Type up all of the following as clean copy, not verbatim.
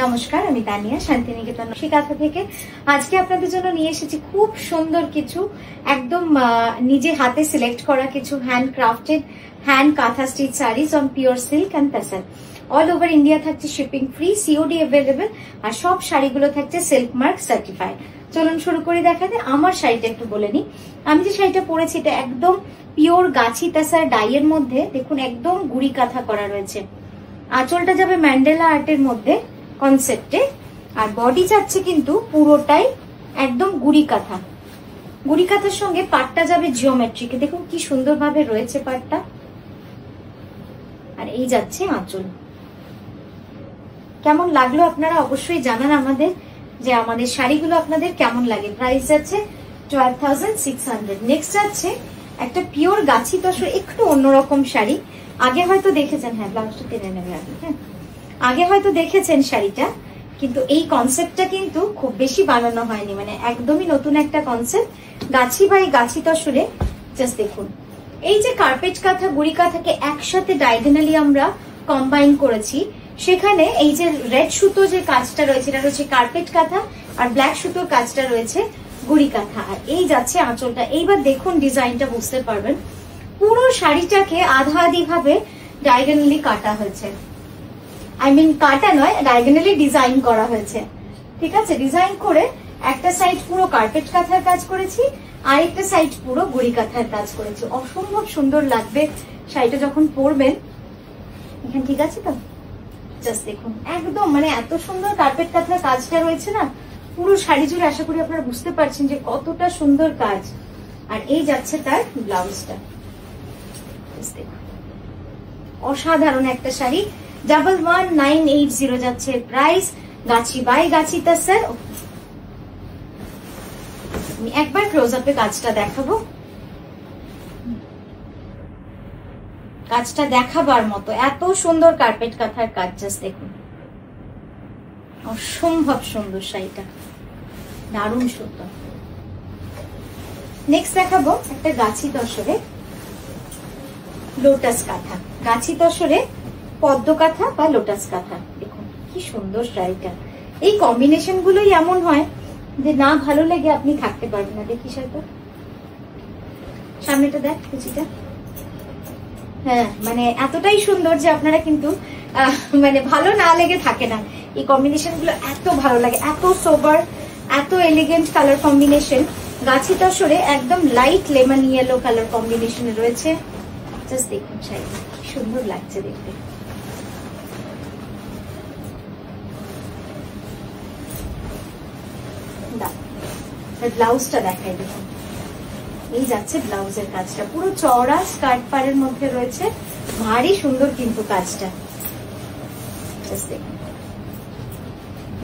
নমস্কার, আমি তানিয়া শান্তিনিকেতন শিকাথা থেকে। আজকে আপনাদের জন্য নিয়ে এসেছি খুব সুন্দর কিছু একদম নিজে হাতে সিলেক্ট করা কিছু হ্যান্ড ক্রাফটেড হ্যান্ড কাঁথা stitch saris on pure silk and তাসার। All over India থাকছে শিপিং ফ্রি, সিওডি অ্যাভেলেবেল, আর সব শাড়িগুলো থাকছে সিল্ক মার্ক সার্টিফাইড। চলুন শুরু করে দেখাতে। আমার শাড়িটা একটু বলে নি। আমি যে শাড়িটা পরেছি এটা একদম পিওর গাছি তাসার ডাইয়ের মধ্যে, দেখুন একদম গুড়ি কাঁথা করা রয়েছে। আঁচলটা যাবে ম্যান্ডেলা আর্টের মধ্যে কনসেপ্টে, আর বডি যাচ্ছে কিন্তু পুরোটাই একদম গুড়ি কাঁথা। গুড়ি কাঁথার সঙ্গে পাটটা যাবে জিওমেট্রিকে, দেখুন কি সুন্দরভাবে রয়েছে পাটটা। আর এই যাচ্ছে আঁচল। কেমন লাগলো আপনারা অবশ্যই জানান আমাদের, যে আমাদের শাড়িগুলো আপনাদের কেমন লাগে। প্রাইস যাচ্ছে 12,600। নেক্সট যাচ্ছে একটা পিওর গাছি তসর, একটু অন্যরকম শাড়ি। আগে হয়তো দেখেছেন, হ্যাঁ ব্লাউজটা টেনে নেবে আগে, হ্যাঁ আগে হয়তো দেখেছেন শাড়িটা, কিন্তু এই কনসেপ্টটা কিন্তু খুব বেশি বানানো হয়নি, মানে একদমই নতুন একটা concept. Gachhi by Gachhi তসরে just দেখুন, এই যে কার্পেট কাঁথা গুড়ি কাঁথাকে একসাথে ডায়াগোনালি আমরা কম্বাইন করেছি। সেখানে এই যে রেড সুতো যে কাজটা রয়েছে এটা রয়েছে কার্পেট কাঁথা, আর ব্ল্যাক সুতোর কাজটা রয়েছে গুড়ি কাঁথা। আর এই যাচ্ছে আঁচলটা। এইবার দেখুন ডিজাইনটা বুঝতে পারবেন। পুরো শাড়িটাকে আধা আধি ভাবে ডায়াগোনালি কাটা হয়েছে, আই মিন কাটা নয়, ডায়াগোনালি ডিজাইন করা হয়েছে। ঠিক আছে, ডিজাইন করে একটা সাইড পুরো কার্পেট কাঁথার কাজ করেছি, আর একটা সাইড পুরো গুড়ি কাঁথার কাজ করেছি। অসম্ভব সুন্দর লাগবে শাড়িটা যখন পরবেন। এখানে ঠিক আছে তো? জাস্ট দেখুন একদম মানে এত সুন্দর কার্পেট কাঁথার কাজটা রয়েছে না পুরো শাড়ি জুড়ে। আশা করি আপনারা বুঝতে পারছেন যে কতটা সুন্দর কাজ। আর এই যাচ্ছে তার ব্লাউজটা, অসাধারণ একটা শাড়ি। 11,980 যাচ্ছে প্রাইস। গাছি বাই গাছি তাসার। আমি একবার ক্লোজ আপে কাজটা দেখাবো, কাজটা দেখাবার মতো এত সুন্দর কার্পেট কাঁথার কাজ। জাস্ট দেখুন অসম্ভব সুন্দর শাড়িটা, দারুণ সুন্দর। নেক্সট দেখাবো একটা গাছি তসরে লোটাস কাঁথা। গাছি তসরে পদ্ম কাঁথা বা লোটাস কাঁথা। দেখুন কি সুন্দর শাড়িটা। এই কম্বিনেশন গুলোই এমন হয় যে না ভালো লেগে আপনি থাকতে পারবেন না। দেখি শাড়িটা, সামনেটা দেখ কুচিটা, হ্যাঁ মানে এতটাই সুন্দর যে আপনারা কিন্তু মানে ভালো না লেগে থাকে না। এই কম্বিনেশন গুলো এত ভালো লাগে, এত সোবার, এত এলিগেন্ট কালার কম্বিনেশন। গাছি তসরে একদম light lemon yellow colour combination রয়েছে। জাস্ট দেখুন শাড়িটা কি সুন্দর লাগছে দেখতে। ব্লাউজটা দেখাই দেখুন। এই যাচ্ছে ব্লাউজের কাজটা, পুরো চওড়া স্কার্ট পাড়ের মধ্যে রয়েছে, ভারী সুন্দর কিন্তু কাজটা।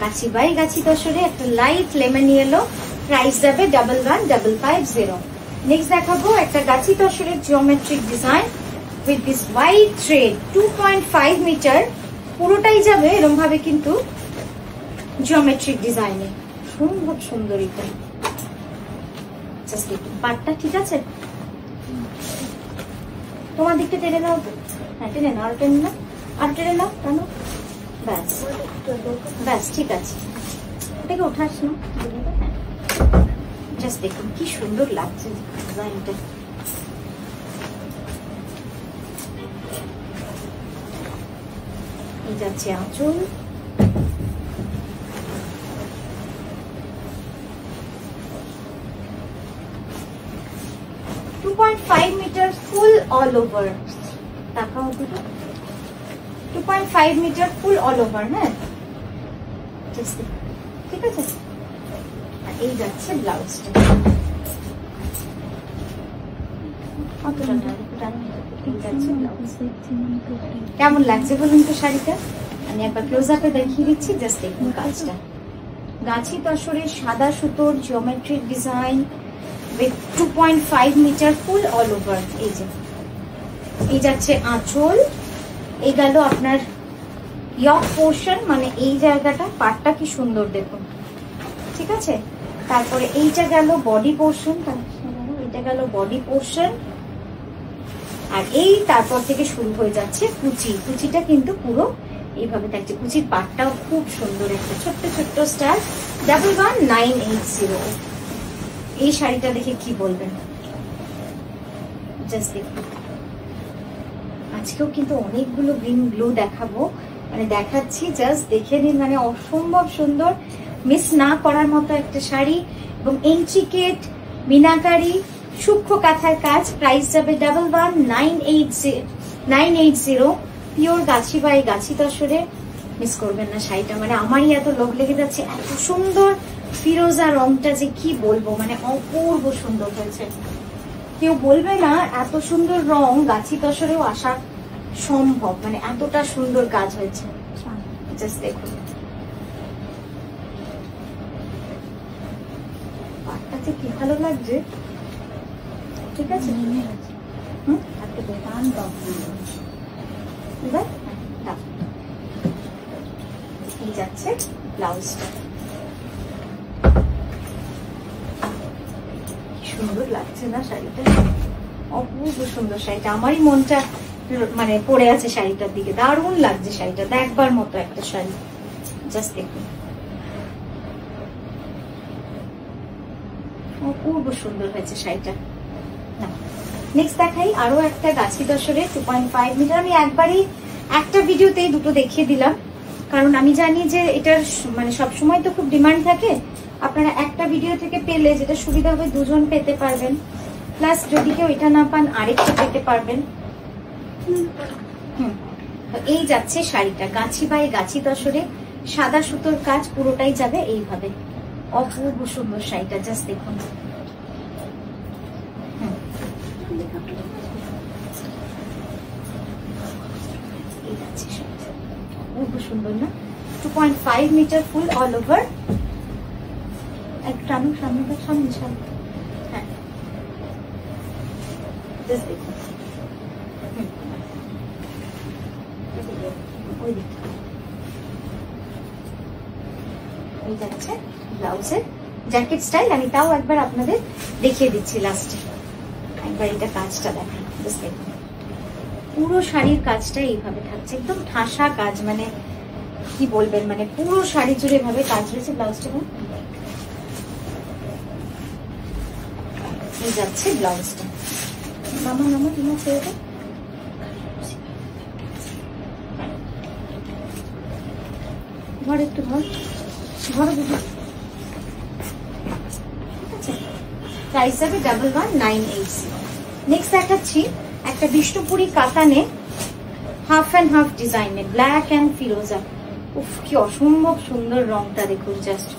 গাছি বাই গাছি তসরে একটা লাইট লেমন ইয়েলো। প্রাইস যাবে 11,550। নেক্সট দেখাবো একটা গাছি তসরের geometric design with this white thread. 2.5 metre পুরোটাই যাবে এরকম ভাবে কিন্তু জিওমেট্রিক ডিজাইনে। সুন্দর সুন্দর এটা। পাটটা ঠিক আছে, তোমার দিকটা টেনে নাও তো, হ্যাঁ টেনে নাও, আর টেনে নাও, আর টেনে নাও, টানো, ব্যাস ব্যাস ঠিক আছে। এটাকে উঠাস না, জাস্ট দেখুন কি সুন্দর লাগছে ডিজাইনটা। এই যাচ্ছে আঁচল। Metre full all over. তাকাও দুটো, 2.5 মিটার ফুল অল ওভার। হ্যাঁ ঠিক আছে। আর এই যাচ্ছে ব্লাউজটা। কেমন লাগছে বলুন তো শাড়িটা? আমি একবার ক্লোজ আপে দেখিয়ে দিচ্ছি। জাস্ট দেখুন কাজটা। গাছি তসরের সাদা সুতোর geometric design with 2.5 metre full all over. এই যে এই যাচ্ছে আঁচল। এই গেল আপনার ইয়ক পোর্শন, মানে এই জায়গাটা, পাটটা কি সুন্দর দেখুন। ঠিক আছে, তারপরে এইটা গেল বডি পোর্শন, এটা গেল বডি পোর্শন। আর এই তারপর থেকে শুরু হয়ে যাচ্ছে কুচি। কুচিটা কিন্তু পুরো এইভাবে থাকছে। কুচির পাটটাও খুব সুন্দর, একটা ছোট্ট ছোট্ট স্টার, 11980। এই শাড়িটা দেখে কি বলবেন, জাস্ট দেখুন। আজকেও কিন্তু অনেকগুলো গ্রিন ব্লু দেখাবো, মানে দেখাচ্ছি, জাস্ট দেখে নিন, মানে অসম্ভব সুন্দর, মিস না করার মতো একটা শাড়ি। এবং ইন্ট্রিকেট মিনাকারি সূক্ষ্ম কাঁথার কাজ। প্রাইস যাবে 11980। Pure Gachhi by Gachhi তসরে। Miss করবেন না শাড়িটা, মানে আমারই এত লোভ লেগে যাচ্ছে, এত সুন্দর ফিরোজা রংটা যে কি বলবো, মানে অপূর্ব সুন্দর হয়েছে। কেউ বলবে না এত সুন্দর রং গাছি তসরেও আসা সম্ভব, মানে এতটা সুন্দর কাজ হয়েছে। জাস্ট দেখুন, পাটটাতে কি ভালো লাগছে। ঠিক আছে, এবার এই যাচ্ছে ব্লাউজটা, সুন্দর লাগছে না শাড়িটা, অপূর্ব সুন্দর শাড়িটা। আমারই মনটা মানে পড়ে আছে শাড়িটার দিকে, দারুণ লাগছে শাড়িটা, দেখবার মতো একটা শাড়ি। জাস্ট দেখুন, অপূর্ব সুন্দর হয়েছে শাড়িটা। নেক্সট দেখাই আরো একটা গাছি তসরে 2.5 মিটার। আমি একবারই একটা ভিডিওতেই দুটো দেখিয়ে দিলাম, কারণ আমি জানি যে এটার মানে সবসময় তো খুব ডিমান্ড থাকে। আপনারা একটা ভিডিও থেকে পেলে যেটা সুবিধা হবে, দুজন পেতে পারবেন, প্লাস যদি কেউ এটা না পান আরেকটা পেতে পারবেন। এই যাচ্ছে শাড়িটা, গাছি বাই গাছি তসরে, সাদা সুতোর কাজ, পুরোটাই যাবে এইভাবে। অপূর্ব সুন্দর শাড়িটা, জাস্ট দেখুন। এই যাচ্ছে শাড়িটা, অপূর্ব সুন্দর না? 2.5 মিটার ফুল অল ওভার। একটা সামনে সামনে সামনে, হ্যাঁ জাস্ট দেখুন। এই যাচ্ছে ব্লাউজের জ্যাকেট স্টাইল। আমি তাও একবার আপনাদের দেখিয়ে দিচ্ছি লাস্টে, একবার এটা কাজটা দেখেন, জাস্ট দেখুন। পুরো শাড়ির কাজটা এইভাবে থাকছে, একদম ঠাসা কাজ, মানে কি বলবেন, মানে পুরো শাড়ি জুড়ে এভাবে কাজ রয়েছে। ব্লাউজটা এই যাচ্ছে ব্লাউজটা। মামা মামা তোমার ছেড়ে ঘর, একটু ঘর ঘর বুঝি। ঠিক আছে, প্রাইস যাবে 11980। নেক্সট দেখাচ্ছি একটা বিষ্ণুপুরি কাতানে হাফ অ্যান্ড হাফ ডিজাইনে, ব্ল্যাক অ্যান্ড ফিরোজা। উফ, কি অসম্ভব সুন্দর রংটা দেখুন, জাস্ট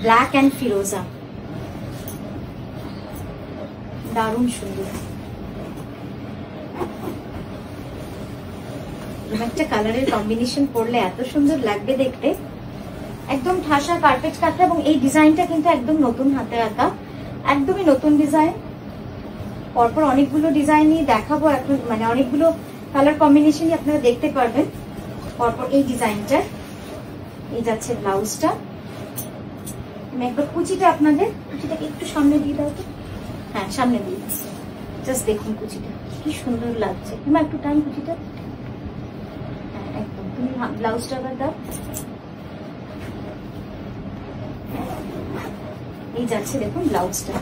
ব্ল্যাক অ্যান্ড ফিরোজা, দারুণ সুন্দর। একটা কালারের কম্বিনেশন পরলে এত সুন্দর লাগবে দেখতে, একদম ঠাসা কার্পেট কাঁথা। এবং এই ডিজাইনটা কিন্তু একদম নতুন হাতে আঁকা, একদমই নতুন ডিজাইন। পরপর অনেকগুলো ডিজাইনই দেখাবো এখন, মানে অনেকগুলো কালার কম্বিনেশনই আপনারা দেখতে পারবেন পরপর এই ডিজাইনটা। এই যাচ্ছে ব্লাউজটা। আমি একবার কুচিটা আপনাদের, কুচিটাকে একটু সামনে দিয়ে দাও তো, হ্যাঁ সামনে দিয়ে, জাস্ট দেখুন কুচিটা কি সুন্দর লাগছে। তোমার একটু টাইম কুচিটা, হ্যাঁ একদম। তুমি ব্লাউজটা আবার দাও। এই যাচ্ছে দেখুন ব্লাউজটা,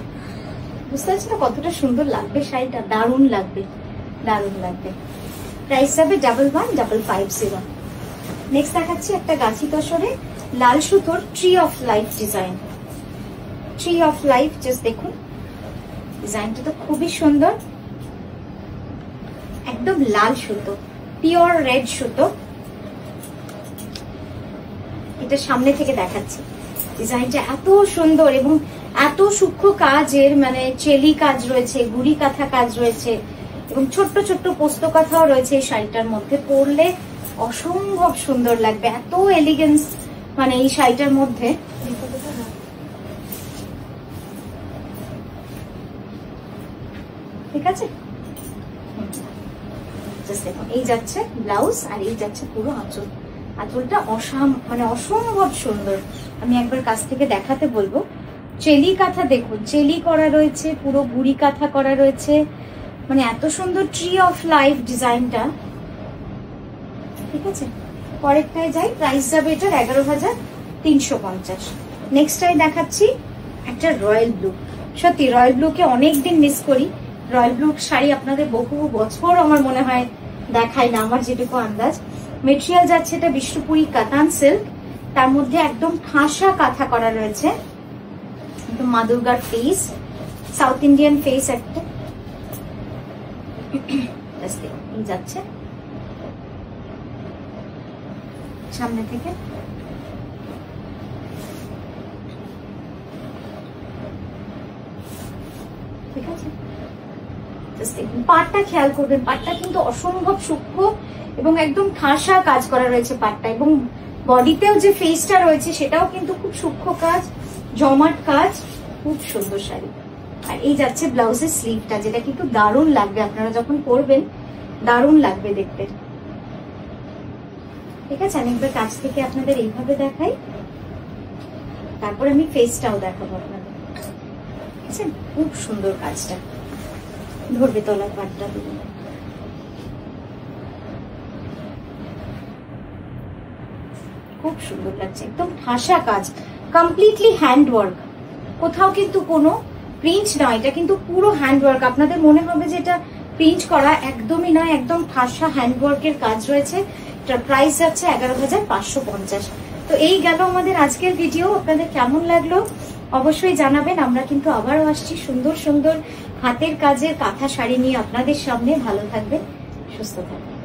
বুঝতে পারছি না কতটা সুন্দর লাগবে শাড়িটা, দারুণ লাগবে, দারুণ লাগবে। প্রাইস যাবে 11550। নেক্সট দেখাচ্ছি একটা গাছি তসরে লাল সুতোর tree of life design. Tree of life, just দেখুন ডিজাইনটা তো খুবই সুন্দর, একদম লাল সুতো, পিওর রেড সুতো। এটা সামনে থেকে দেখাচ্ছি, ডিজাইনটা এত সুন্দর এবং এত সূক্ষ্ম কাজের, মানে চেলি কাজ রয়েছে, গুড়ি কাঁথা কাজ রয়েছে এবং ছোট্ট ছোট্ট পোস্ত কাঁথাও রয়েছে এই শাড়িটার মধ্যে। পরলে অসম্ভব সুন্দর লাগবে, এত এলিগেন্স মানে এই শাড়িটার মধ্যে। ঠিক আছে, এই যাচ্ছে ব্লাউজ আর এই যাচ্ছে পুরো আঁচল। আঁচলটা মানে অসম্ভব সুন্দর, আমি একবার কাছ থেকে দেখাতে বলবো। চেলি কাঁথা দেখুন, চেলি করা রয়েছে, পুরো গুড়ি কাঁথা করা রয়েছে, মানে এত সুন্দর ট্রি অফ লাইফ ডিজাইনটা। ঠিক আছে, পরেরটায় যাই, প্রাইস যাবে এটার 11,350। নেক্সটটাই দেখাচ্ছি একটা রয়্যাল ব্লু। সত্যি রয়্যাল ব্লুকে অনেকদিন মিস করি। রয়্যাল ব্লু শাড়ি আপনাদের বহু বছর আমার মনে হয় দেখাই না, আমার যেটুকু আন্দাজ। মেটেরিয়াল যাচ্ছে এটা বিষ্ণুপুরি কাতান সিল্ক, তার মধ্যে একদম ঠাসা কাঁথা করা রয়েছে, একদম মা দুর্গার ফেস, সাউথ ইন্ডিয়ান ফেস একটা যাচ্ছে সামনে থেকে। ঠিক আছে, পাটটা খেয়াল করবেন, পাটটা কিন্তু অসম্ভব সূক্ষ্ম এবং একদম ঠাসা কাজ করা রয়েছে পাটটা, এবং বডিতেও যে ফেসটা রয়েছে সেটাও কিন্তু খুব সূক্ষ্ম কাজ, জমাট কাজ, খুব সুন্দর শাড়ি। আর এই যাচ্ছে ব্লাউজের স্লিভটা, যেটা কিন্তু দারুণ লাগবে, আপনারা যখন পরবেন দারুণ লাগবে দেখতে। ঠিক আছে, আমি একবার কাছ থেকে আপনাদের এইভাবে দেখাই, তারপর আমি ফেসটাও দেখাবো আপনাদের। ঠিক আছে, খুব সুন্দর কাজটা, ধরবে তলার পাটটা দিলে। খুব সুন্দর লাগছে, একদম ঠাসা কাজ, কমপ্লিটলি হ্যান্ড ওয়ার্ক, কোথাও কিন্তু কোনো প্রিন্ট নয়, এটা কিন্তু পুরো হ্যান্ড ওয়ার্ক। আপনাদের মনে হবে যে এটা প্রিন্ট করা, একদমই নয়, একদম ঠাসা হ্যান্ড ওয়ার্কের কাজ রয়েছে। এটার প্রাইস যাচ্ছে 11,550। তো এই গেল আমাদের আজকের ভিডিও। আপনাদের কেমন লাগলো অবশ্যই জানাবেন। আমরা কিন্তু আবারও আসছি সুন্দর সুন্দর হাতের কাজের কাঁথা শাড়ি নিয়ে আপনাদের সামনে। ভালো থাকবেন, সুস্থ থাকবেন।